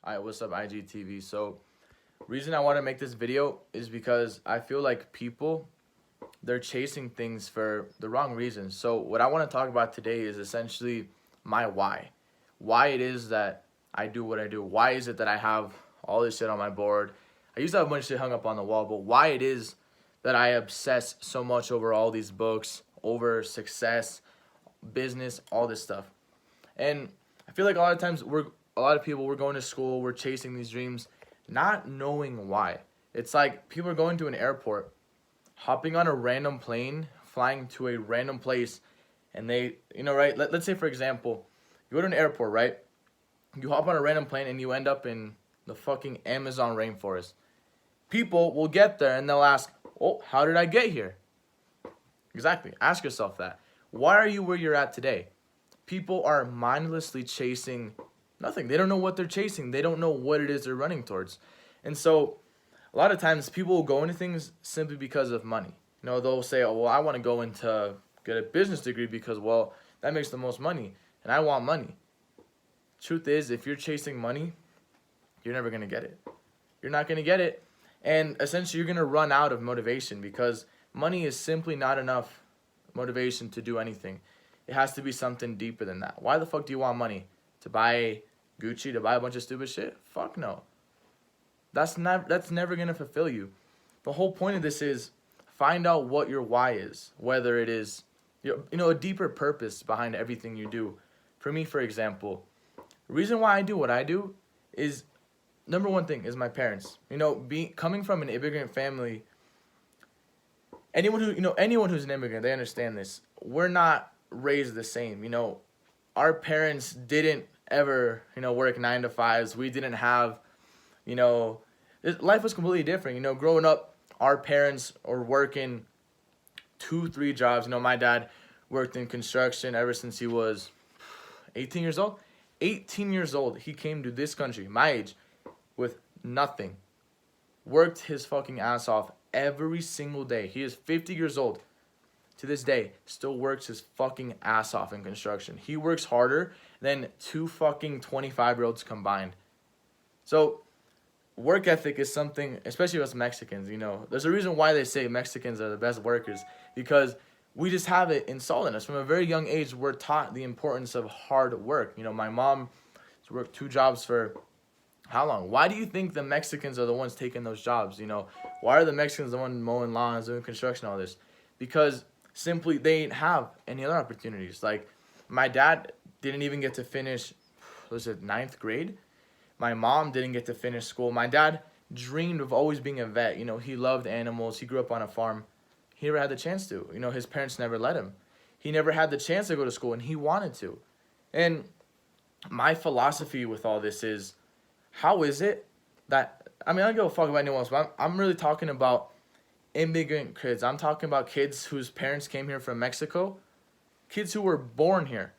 Alright, what's up, IGTV? So, reason I want to make this video is because I feel like people, they're chasing things for the wrong reasons. So, what I want to talk about today is essentially my why. Why it is that I do what I do. Why is it that I have all this shit on my board? I used to have a bunch of shit hung up on the wall, but why it is that I obsess so much over all these books, over success, business, all this stuff. And I feel like a lot of times a lot of people, we're going to school, we're chasing these dreams, not knowing why. It's like people are going to an airport, hopping on a random plane, flying to a random place, and they, right? Let's say, for example, you go to an airport, right? You hop on a random plane and you end up in the fucking Amazon rainforest. People will get there and they'll ask, oh, how did I get here? Exactly. Ask yourself that. Why are you where you're at today? People are mindlessly chasing nothing. They don't know what they're chasing. They don't know what it is they're running towards. And so a lot of times people will go into things simply because of money. They'll say, oh, well, I want to go into get a business degree because, well, that makes the most money and I want money. Truth is, if you're chasing money, you're never going to get it. You're not going to get it. And essentially, you're going to run out of motivation because money is simply not enough motivation to do anything. It has to be something deeper than that. Why the fuck do you want money? To buy Gucci, to buy a bunch of stupid shit? Fuck no. That's never going to fulfill you. The whole point of this is find out what your why is. Whether it is, a deeper purpose behind everything you do. For me, for example, the reason why I do what I do is, number one thing is my parents. Coming from an immigrant family, anyone who's an immigrant, they understand this. We're not raised the same. Our parents didn't ever, work 9 to 5s. We didn't have, life was completely different. Growing up, our parents are working 2-3 jobs. My dad worked in construction ever since he was 18 years old. 18 years old, he came to this country, my age, with nothing. Worked his fucking ass off every single day. He is 50 years old. To this day, still works his fucking ass off in construction. He works harder than 2 fucking 25-year-olds combined. So, work ethic is something, especially us Mexicans, there's a reason why they say Mexicans are the best workers, because we just have it installed in us. From a very young age, we're taught the importance of hard work. My mom has worked 2 jobs for how long? Why do you think the Mexicans are the ones taking those jobs? Why are the Mexicans the ones mowing lawns, doing construction, all this? Because simply they didn't have any other opportunities. Like, my dad didn't even get to finish, was it 9th grade? My mom didn't get to finish school. My dad dreamed of always being a vet. He loved animals. He grew up on a farm. He never had the chance to. His parents never let him. He never had the chance to go to school, and he wanted to. And my philosophy with all this is, how is it that, I don't give a fuck about anyone else, but I'm really talking about immigrant kids. I'm talking about kids whose parents came here from Mexico, kids who were born here,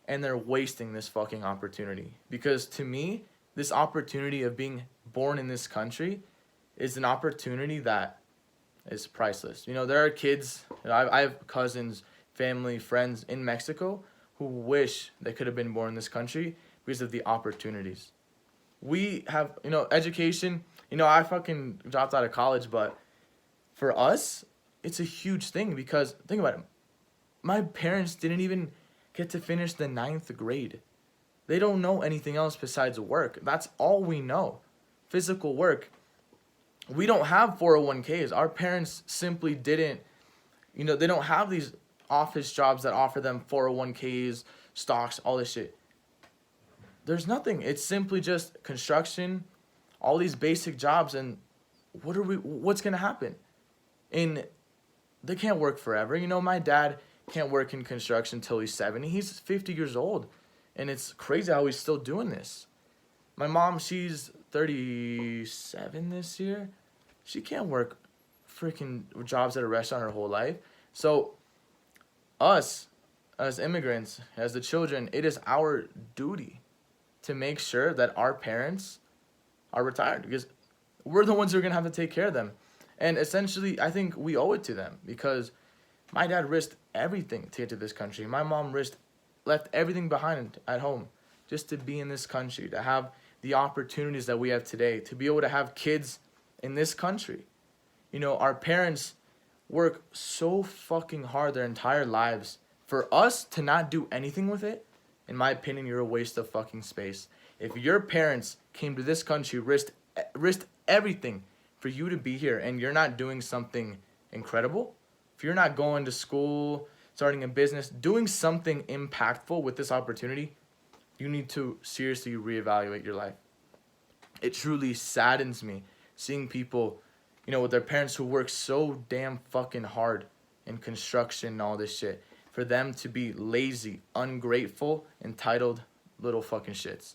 and they're wasting this fucking opportunity. Because to me, this opportunity of being born in this country is an opportunity that is priceless. There are kids, I have cousins, family, friends in Mexico who wish they could have been born in this country because of the opportunities. We have, education. I fucking dropped out of college, but for us, it's a huge thing because, think about it, my parents didn't even get to finish the 9th grade. They don't know anything else besides work. That's all we know. Physical work. We don't have 401ks. Our parents simply didn't, they don't have these office jobs that offer them 401ks, stocks, all this shit. There's nothing. It's simply just construction, all these basic jobs, and what's going to happen? And they can't work forever. My dad can't work in construction till he's 70. He's 50 years old. And it's crazy how he's still doing this. My mom, she's 37 this year. She can't work freaking jobs at a restaurant her whole life. So, us, as immigrants, as the children, it is our duty to make sure that our parents are retired. Because we're the ones who are going to have to take care of them. And essentially, I think we owe it to them. Because my dad risked everything to get to this country. My mom left everything behind at home just to be in this country, to have the opportunities that we have today to be able to have kids in this country. You know, our parents work so fucking hard their entire lives. For us to not do anything with it, in my opinion, you're a waste of fucking space. If your parents came to this country, risked everything for you to be here, and you're not doing something incredible, if you're not going to school, starting a business, doing something impactful with this opportunity, you need to seriously reevaluate your life. It truly saddens me seeing people, you know, with their parents who work so damn fucking hard in construction and all this shit, for them to be lazy, ungrateful, entitled little fucking shits.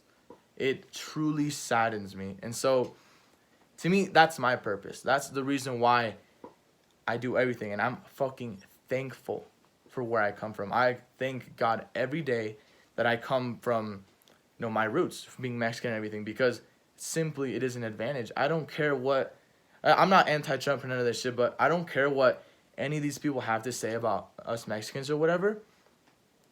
It truly saddens me. And so, to me, that's my purpose. That's the reason why I do everything. And I'm fucking thankful for where I come from. I thank God every day that I come from, you know, my roots, from being Mexican and everything, because simply it is an advantage. I don't care what, I'm not anti-Trump or none of this shit, but I don't care what any of these people have to say about us Mexicans or whatever.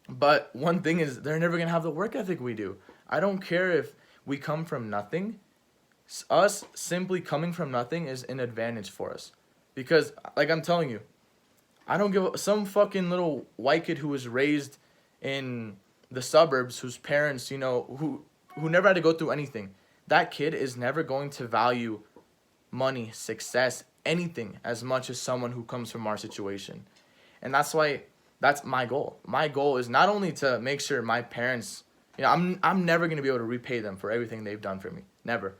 But one thing is, they're never going to have the work ethic we do. I don't care if we come from nothing. Us simply coming from nothing is an advantage for us. Because, like I'm telling you, I don't give some fucking little white kid who was raised in the suburbs, whose parents, you know, who never had to go through anything. That kid is never going to value money, success, anything as much as someone who comes from our situation. And that's why, that's my goal. My goal is not only to make sure my parents, you know, I'm never going to be able to repay them for everything they've done for me. Never.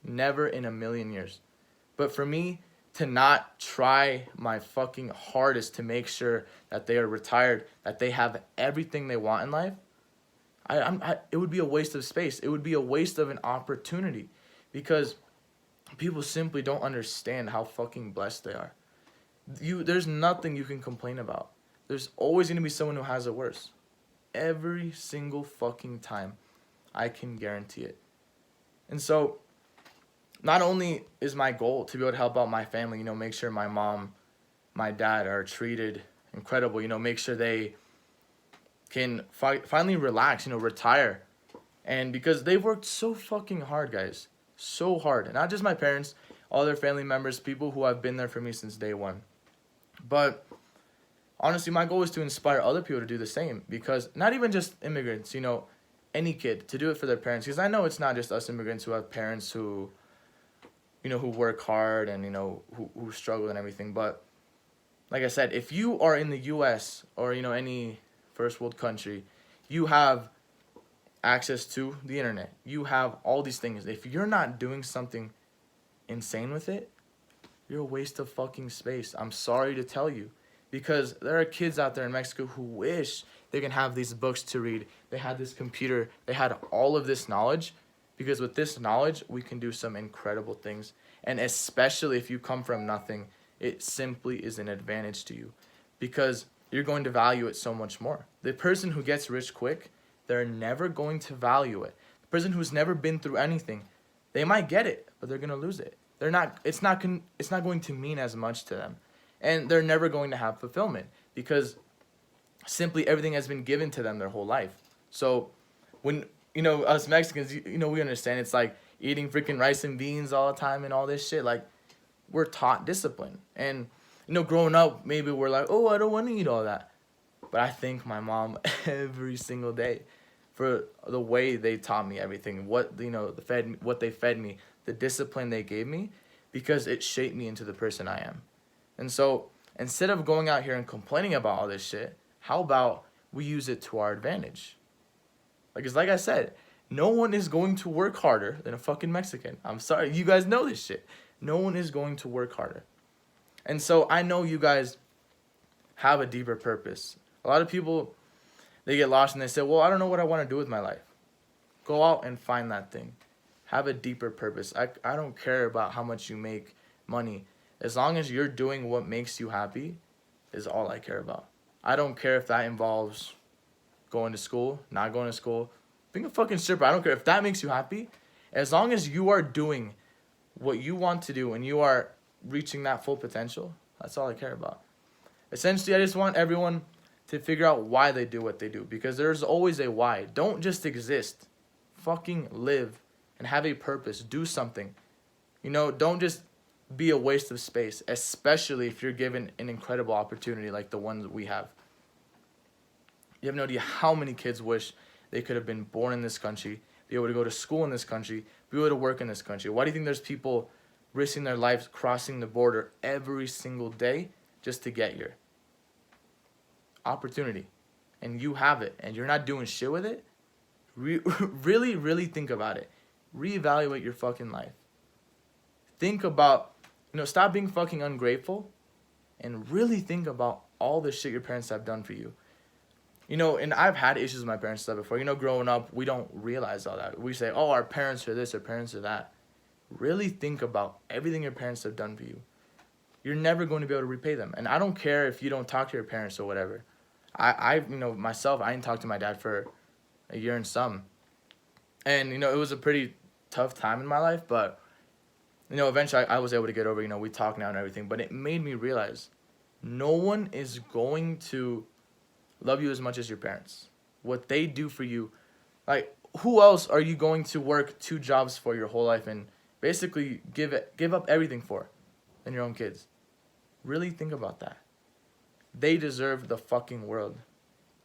Never in a million years. But for me to not try my fucking hardest to make sure that they are retired, that they have everything they want in life, it would be a waste of space. It would be a waste of an opportunity, because people simply don't understand how fucking blessed they are. There's nothing you can complain about. There's always going to be someone who has it worse. Every single fucking time. I can guarantee it. And so, not only is my goal to be able to help out my family, you know, make sure my mom, my dad are treated incredible, you know, make sure they can finally relax, you know, retire. And because they've worked so fucking hard, guys. So hard. And not just my parents, all their family members, people who have been there for me since day one. But honestly, my goal is to inspire other people to do the same. Because not even just immigrants, you know, any kid, to do it for their parents. Because I know it's not just us immigrants who have parents who, you know, who work hard and, you know, who struggle and everything. But like I said, if you are in the U.S. or, you know, any first world country, you have access to the internet. You have all these things. If you're not doing something insane with it, you're a waste of fucking space. I'm sorry to tell you. Because there are kids out there in Mexico who wish they can have these books to read. They had this computer. They had all of this knowledge. Because with this knowledge, we can do some incredible things. And especially if you come from nothing, it simply is an advantage to you. Because you're going to value it so much more. The person who gets rich quick, they're never going to value it. The person who's never been through anything, they might get it, but they're going to lose it. It's not going to mean as much to them. And they're never going to have fulfillment. Because simply everything has been given to them their whole life. So when, you know, us Mexicans, you know, we understand it's like eating freaking rice and beans all the time and all this shit. Like, we're taught discipline. And, you know, growing up, maybe we're like, oh, I don't want to eat all that. But I thank my mom every single day for the way they taught me everything. What, you know, what they fed me, the discipline they gave me, because it shaped me into the person I am. And so, instead of going out here and complaining about all this shit, how about we use it to our advantage? Like I said, no one is going to work harder than a fucking Mexican. I'm sorry, you guys know this shit. No one is going to work harder. And so I know you guys have a deeper purpose. A lot of people, they get lost and they say, well, I don't know what I want to do with my life. Go out and find that thing. Have a deeper purpose. I don't care about how much you make money. As long as you're doing what makes you happy is all I care about. I don't care if that involves going to school, not going to school, being a fucking stripper. I don't care if that makes you happy. As long as you are doing what you want to do and you are reaching that full potential, that's all I care about. Essentially, I just want everyone to figure out why they do what they do, because there's always a why. Don't just exist. Fucking live and have a purpose. Do something. You know, don't just be a waste of space, especially if you're given an incredible opportunity like the ones we have. You have no idea how many kids wish they could have been born in this country, be able to go to school in this country, be able to work in this country. Why do you think there's people risking their lives crossing the border every single day just to get here? Opportunity. And you have it, and you're not doing shit with it. Really, really think about it. Reevaluate your fucking life. Think about, stop being fucking ungrateful and really think about all the shit your parents have done for you. And I've had issues with my parents and stuff before. Growing up, we don't realize all that. We say, oh, our parents are this, our parents are that. Really think about everything your parents have done for you. You're never going to be able to repay them. And I don't care if you don't talk to your parents or whatever. Myself, I didn't talk to my dad for a year and some. And, it was a pretty tough time in my life, but, eventually I was able to get over, we talk now and everything, but it made me realize no one is going to love you as much as your parents. What they do for you, like, who else are you going to work 2 jobs for your whole life and basically give up everything for than your own kids? Really think about that. They deserve the fucking world.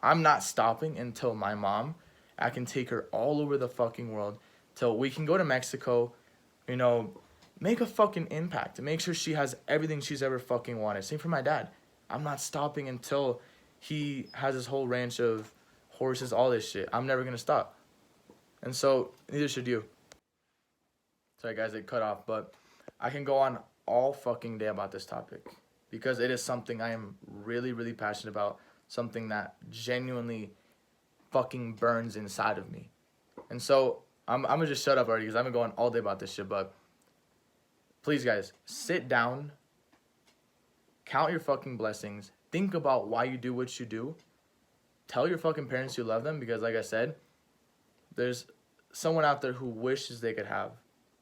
I'm not stopping until my mom, I can take her all over the fucking world, till we can go to Mexico, make a fucking impact, and make sure she has everything she's ever fucking wanted. Same for my dad. I'm not stopping until he has his whole ranch of horses, all this shit. I'm never gonna stop. And so, neither should you. Sorry guys, it cut off, but I can go on all fucking day about this topic because it is something I am really, really passionate about, something that genuinely fucking burns inside of me. And so, I'm gonna just shut up already because I've been going all day about this shit, but please guys, sit down, count your fucking blessings, think about why you do what you do, tell your fucking parents you love them because like I said, there's someone out there who wishes they could have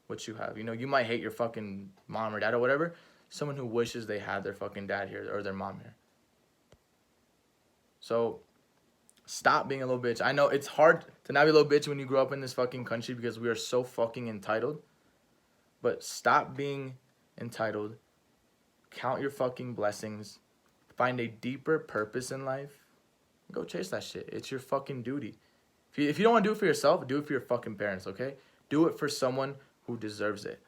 what you have. You might hate your fucking mom or dad or whatever, someone who wishes they had their fucking dad here or their mom here. So stop being a little bitch. I know it's hard to not be a little bitch when you grow up in this fucking country because we are so fucking entitled. But stop being entitled. Count your fucking blessings. Find a deeper purpose in life. Go chase that shit. It's your fucking duty. If you don't want to do it for yourself, do it for your fucking parents, okay? Do it for someone who deserves it.